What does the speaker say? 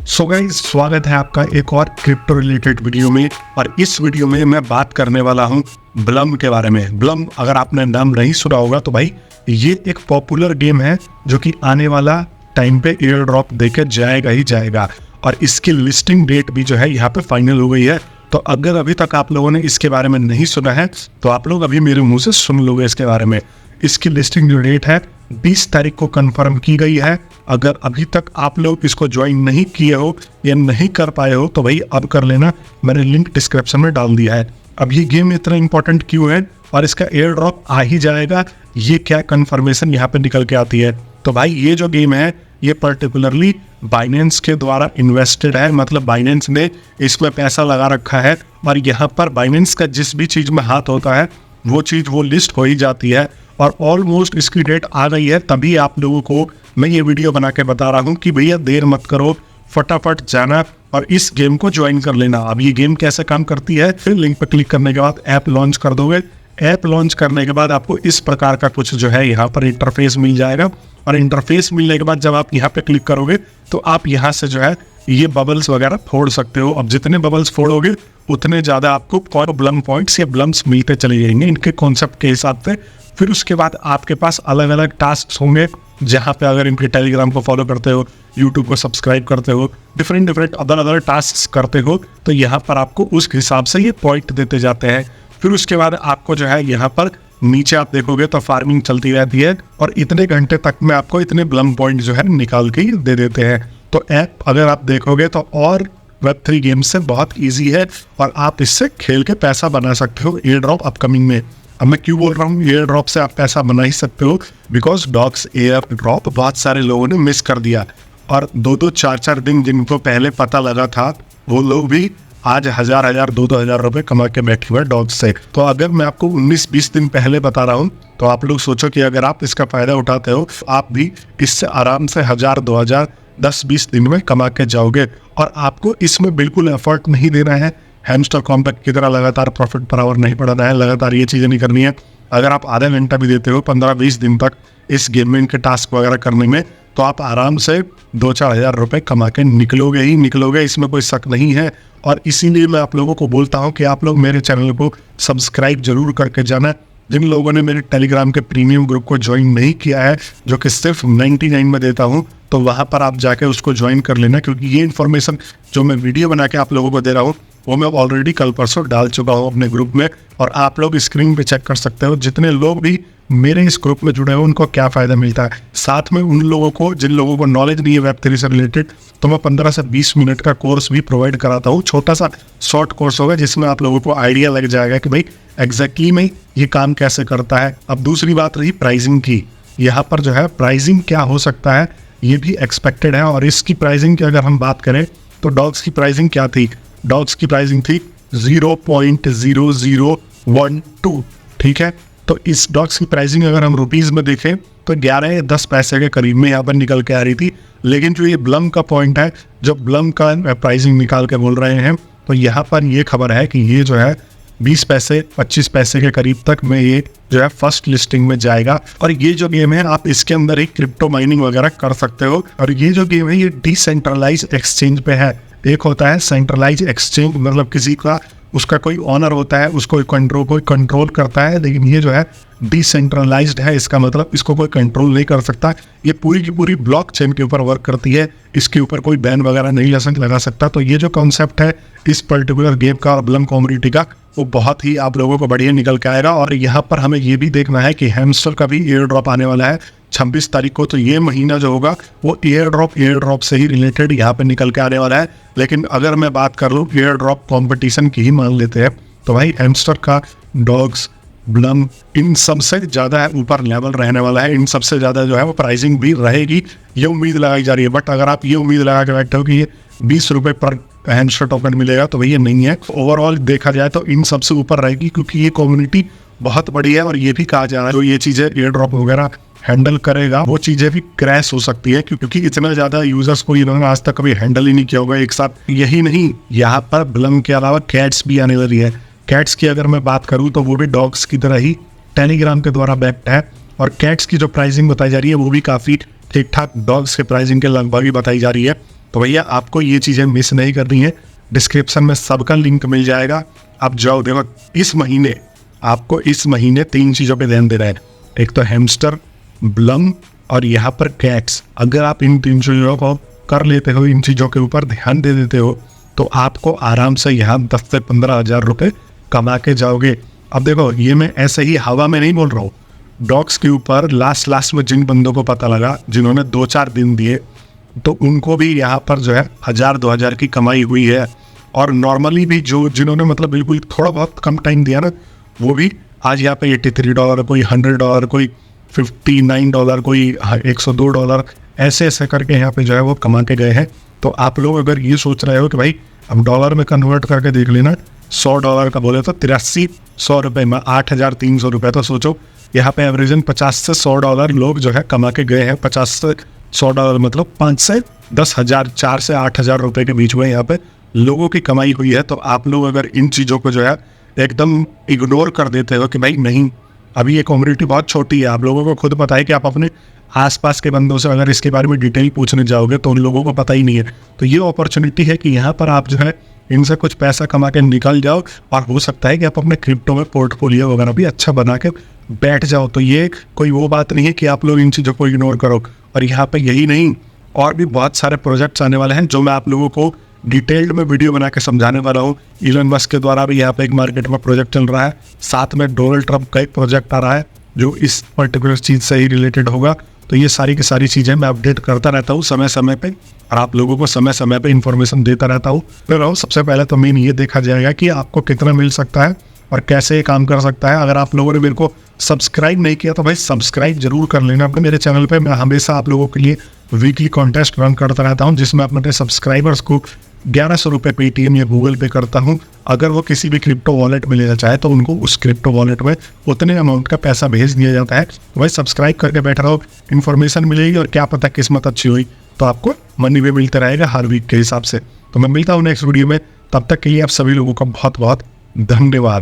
So guys, स्वागत है आपका एक और क्रिप्टो रिलेटेड वीडियो में। और इस वीडियो में मैं बात करने वाला हूं ब्लम के बारे में। ब्लम अगर आपने नाम नहीं सुना होगा तो भाई ये एक पॉपुलर गेम है जो कि आने वाला टाइम पे एयर ड्रॉप देके जाएगा ही जाएगा। और इसकी लिस्टिंग डेट भी जो है यहाँ पे फाइनल हो गई है। तो अगर अभी तक आप लोगों ने इसके बारे में नहीं सुना है तो आप लोग अभी मेरे मुंह से सुन लोगे इसके बारे में। इसकी लिस्टिंग जो डेट है 20 तारीख को कंफर्म की गई है। अगर अभी तक आप लोग इसको ज्वाइन नहीं किए हो या नहीं कर पाए हो तो भाई अब कर लेना, मैंने लिंक डिस्क्रिप्शन में डाल दिया है। अब ये गेम इतना इंपॉर्टेंट क्यों है और इसका एयर ड्रॉप आ ही जाएगा, ये क्या कंफर्मेशन यहाँ पे निकल के आती है। तो भाई ये जो गेम है ये पर्टिकुलरली बाइनेंस के द्वारा इन्वेस्टेड है, मतलब बाइनेंस ने इसमें पैसा लगा रखा है। और यहाँ पर बाइनेंस का जिस भी चीज़ में हाथ होता है वो चीज़ वो लिस्ट हो ही जाती है। और ऑलमोस्ट इसकी डेट आ गई है, तभी आप लोगों को मैं ये वीडियो बना के बता रहा हूँ कि भैया देर मत करो, फटाफट जाना और इस गेम को ज्वाइन कर लेना। अब ये गेम कैसे काम करती है, फिर लिंक पर क्लिक करने के बाद ऐप लॉन्च कर दोगे। ऐप लॉन्च करने के बाद आपको इस प्रकार का कुछ जो है यहाँ पर इंटरफेस मिल जाएगा। और इंटरफेस मिलने के बाद जब आप यहाँ पे क्लिक करोगे तो आप यहाँ से जो है ये बबल्स वगैरह फोड़ सकते हो। अब जितने बबल्स फोड़ोगे उतने ज़्यादा आपको ब्लम पॉइंट्स या ब्लम्स मिलते चले जाएंगे इनके कॉन्सेप्ट के हिसाब से। फिर उसके बाद आपके पास अलग अलग टास्क होंगे, जहाँ पे अगर इनके टेलीग्राम को फॉलो करते हो, यूट्यूब को सब्सक्राइब करते हो, डिफरेंट अदर टास्क करते हो, तो यहाँ पर आपको उस हिसाब से ये पॉइंट देते जाते हैं। फिर उसके बाद आपको जो है यहाँ पर नीचे आप देखोगे तो फार्मिंग चलती रहती है और इतने घंटे तक में आपको इतने ब्लम पॉइंट जो है निकाल के दे देते हैं। तो ऐप अगर आप देखोगे तो और Web3 गेम से बहुत ईजी है और आप इससे खेल के पैसा बना सकते हो एयर ड्रॉप अपकमिंग में। अब मैं क्यों बोल रहा हूँ एयर ड्रॉप से आप पैसा बना ही सकते हो, बिकॉज डॉग्स एयर ड्रॉप बहुत सारे लोगों ने मिस कर दिया। और 2-2 4-4 दिन जिनको पहले पता लगा था वो लोग भी आज 1000 2-2 हज़ार रुपये कमा के बैठे हुए डॉग्स से। तो अगर मैं आपको 19-20 दिन पहले बता रहा हूँ तो आप लोग सोचो कि अगर आप इसका फ़ायदा उठाते हो आप भी इससे आराम से 1000 2000 10-20 दिन में कमा के जाओगे। और आपको इसमें बिल्कुल एफर्ट नहीं देना है, हैमस्टर कॉम्पैक्ट की तरह लगातार प्रॉफिट पर आवर नहीं बढ़ाना है, लगातार ये चीज़ें नहीं करनी है। अगर आप आधा घंटा भी देते हो 15-20 दिन तक इस गेम में इनके टास्क वगैरह करने में तो आप आराम से 2-4 हज़ार रुपये कमा के निकलोगे ही निकलोगे, इसमें कोई शक नहीं है। और इसीलिए मैं आप लोगों को बोलता हूँ कि आप लोग मेरे चैनल को सब्सक्राइब जरूर करके जाना। जिन लोगों ने मेरे टेलीग्राम के प्रीमियम ग्रुप को ज्वाइन नहीं किया है, जो कि सिर्फ 99 में देता हूँ, तो वहाँ पर आप जाके उसको ज्वाइन कर लेना, क्योंकि ये इन्फॉर्मेशन जो मैं वीडियो बना के आप लोगों को दे रहा हूँ वो मैं ऑलरेडी कल परसों डाल चुका हूँ अपने ग्रुप में। और आप लोग स्क्रीन पे चेक कर सकते हो जितने लोग भी मेरे इस ग्रुप में जुड़े हो उनको क्या फ़ायदा मिलता है। साथ में उन लोगों को जिन लोगों को नॉलेज नहीं है Web3 से रिलेटेड, तो मैं 15 से 20 मिनट का कोर्स भी प्रोवाइड कराता हूँ। छोटा सा शॉर्ट कोर्स होगा जिसमें आप लोगों को आइडिया लग जाएगा कि भाई एग्जैक्टली में ये काम कैसे करता है। अब दूसरी बात रही प्राइसिंग की, यहाँ पर जो है प्राइसिंग क्या हो सकता है ये भी एक्सपेक्टेड है। और इसकी प्राइसिंग की अगर हम बात करें तो डॉग्स की प्राइसिंग क्या थी, डॉग्स की प्राइसिंग थी 0.0012, ठीक है। तो इस डॉग्स की प्राइसिंग अगर हम रुपीज़ में देखें तो 11 या 10 पैसे के करीब में यहाँ पर निकल के आ रही थी। लेकिन जो ये ब्लम का पॉइंट है, जो ब्लम का प्राइसिंग निकाल के बोल रहे हैं, तो यहाँ पर ये खबर है कि ये जो है 20 पैसे 25 पैसे के करीब तक में ये जो है फर्स्ट लिस्टिंग में जाएगा। और ये जो गेम है आप इसके अंदर ही क्रिप्टो माइनिंग वगैरह कर सकते हो। और ये जो गेम है ये डिसेंट्रलाइज एक्सचेंज पे है। एक होता है सेंट्रलाइज एक्सचेंज, मतलब किसी का उसका कोई ऑनर होता है, उसको कोई कंट्रोल करता है। लेकिन ये जो है डिसेंट्रलाइज्ड है, इसका मतलब इसको कोई कंट्रोल नहीं कर सकता। ये पूरी की पूरी ब्लॉकचेन के ऊपर वर्क करती है, इसके ऊपर कोई बैन वगैरह नहीं लगा सकता। तो ये जो कॉन्सेप्ट है इस पर्टिकुलर गेम का और ब्लम कम्युनिटी का, वो बहुत ही आप लोगों को बढ़िया निकल के आएगा। और यहाँ पर हमें ये भी देखना है कि हैमस्टर का भी एयर ड्रॉप आने वाला है 26 तारीख को। तो ये महीना जो होगा वो एयर ड्रॉप से ही रिलेटेड यहाँ पे निकल के आने वाला है। लेकिन अगर मैं बात कर लूँ एयर ड्रॉप कॉम्पिटिशन की ही मान लेते हैं तो भाई हैमस्टर का, डॉग्स, ब्लम, इन सबसे ज़्यादा ऊपर लेवल रहने वाला है। इन सबसे ज़्यादा जो है वो प्राइसिंग भी रहेगी, ये उम्मीद लगाई जा रही है। बट अगर आप ये उम्मीद लगा के बैठे हो कि ये 20 रुपये पर हैमस्टर टोकन मिलेगा तो भैया नहीं है। ओवरऑल देखा जाए तो इन सबसे ऊपर रहेगी, क्योंकि ये कम्युनिटी बहुत बड़ी है। और ये भी कहा जा रहा है जो ये चीज़ें एयर ड्रॉप वगैरह हैंडल करेगा वो चीज़ें भी क्रैश हो सकती है, क्योंकि इतना ज़्यादा यूजर्स को इन्होंने आज तक कभी हैंडल ही नहीं किया होगा एक साथ। यही नहीं, यहाँ पर ब्लम के अलावा कैट्स भी आने वाली है। कैट्स की अगर मैं बात करूँ तो वो भी डॉग्स की तरह ही टेलीग्राम के द्वारा बैक्ड है। और कैट्स की जो प्राइसिंग बताई जा रही है वो भी काफ़ी ठीक ठाक डॉग्स के प्राइसिंग के लगभग ही बताई जा रही है। तो भैया आपको ये चीज़ें मिस नहीं करनी है। डिस्क्रिप्शन में सबका लिंक मिल जाएगा। आप जाओ देखो, आपको इस महीने 3 चीज़ों पे ध्यान देना है। एक तो हैमस्टर, ब्लम और यहाँ पर कैट्स। अगर आप इन 3 चीज़ों को कर लेते हो, इन चीज़ों के ऊपर ध्यान दे देते हो, तो आपको आराम से यहाँ 10 से 15 हज़ार रुपये कमा के जाओगे। अब देखो, ये मैं ऐसे ही हवा में नहीं बोल रहा हूँ। डॉग्स के ऊपर लास्ट में जिन बंदों को पता लगा, जिन्होंने 2-4 दिन दिए, तो उनको भी यहाँ पर जो है 1000-2000 की कमाई हुई है। और नॉर्मली भी जिन्होंने मतलब बिल्कुल थोड़ा बहुत कम टाइम दिया ना, वो भी आज यहाँ पे $83, कोई $100, कोई $59, कोई $102, ऐसे करके यहाँ पे जो है वो कमा के गए हैं। तो आप लोग अगर ये सोच रहे हो कि भाई अब डॉलर में कन्वर्ट करके देख लेना, $100 का बोले तो 8300 रुपये में 8300 रुपये। तो सोचो यहाँ पे एवरेजन $50 से $100 लोग जो है कमा के गए हैं। $50 से $100 मतलब 5 से 10 हज़ार, 4 से 8 हज़ार रुपये के बीच में यहाँ पे लोगों की कमाई हुई है। तो आप लोग अगर इन चीज़ों को जो है एकदम इग्नोर कर देते हो कि भाई नहीं, अभी ये कम्युनिटी बहुत छोटी है, आप लोगों को खुद पता है कि आप अपने आसपास के बंदों से अगर इसके बारे में डिटेल पूछने जाओगे तो उन लोगों को पता ही नहीं है। तो ये अपॉर्चुनिटी है कि यहाँ पर आप जो है इनसे कुछ पैसा कमा के निकल जाओ, और हो सकता है कि आप अपने क्रिप्टो में पोर्टफोलियो वगैरह भी अच्छा बना के बैठ जाओ। तो ये कोई वो बात नहीं है कि आप लोग इन चीज़ों को इग्नोर करो। और यहाँ पे यही नहीं, और भी बहुत सारे प्रोजेक्ट्स आने वाले हैं जो मैं आप लोगों को डिटेल्ड में वीडियो बना के समझाने वाला हूँ। इलन मस्क के द्वारा भी यहाँ पे एक मार्केट में प्रोजेक्ट चल रहा है, साथ में डोनाल्ड ट्रंप का एक प्रोजेक्ट आ रहा है जो इस पर्टिकुलर चीज़ से ही रिलेटेड होगा। तो ये सारी की सारी चीज़ें मैं अपडेट करता रहता हूँ समय समय पे, और आप लोगों को समय समय पे इन्फॉर्मेशन देता रहता हूँ। फिर सबसे पहले तो मेन ये देखा जाएगा कि आपको कितना मिल सकता है और कैसे ये काम कर सकता है। अगर आप लोगों ने मेरे को सब्सक्राइब नहीं किया तो भाई सब्सक्राइब जरूर कर लेना अपने मेरे चैनल पे। मैं हमेशा आप लोगों के लिए वीकली कॉन्टेस्ट रन करता रहता हूँ, जिसमें अपने सब्सक्राइबर्स को 1100 रुपये पेटीएम या गूगल पे करता हूँ। अगर वो किसी भी क्रिप्टो वॉलेट में लेना चाहे तो उनको उस क्रिप्टो वॉलेट में उतने अमाउंट का पैसा भेज दिया जाता है। तो भाई सब्सक्राइब करके बैठ रहो, इन्फॉर्मेशन मिलेगी, और क्या पता किस्मत अच्छी हुई तो आपको मनी भी मिलता रहेगा हर वीक के हिसाब से। तो मैं मिलता हूँ नेक्स्ट वीडियो में, तब तक के लिए आप सभी लोगों का बहुत बहुत धन्यवाद।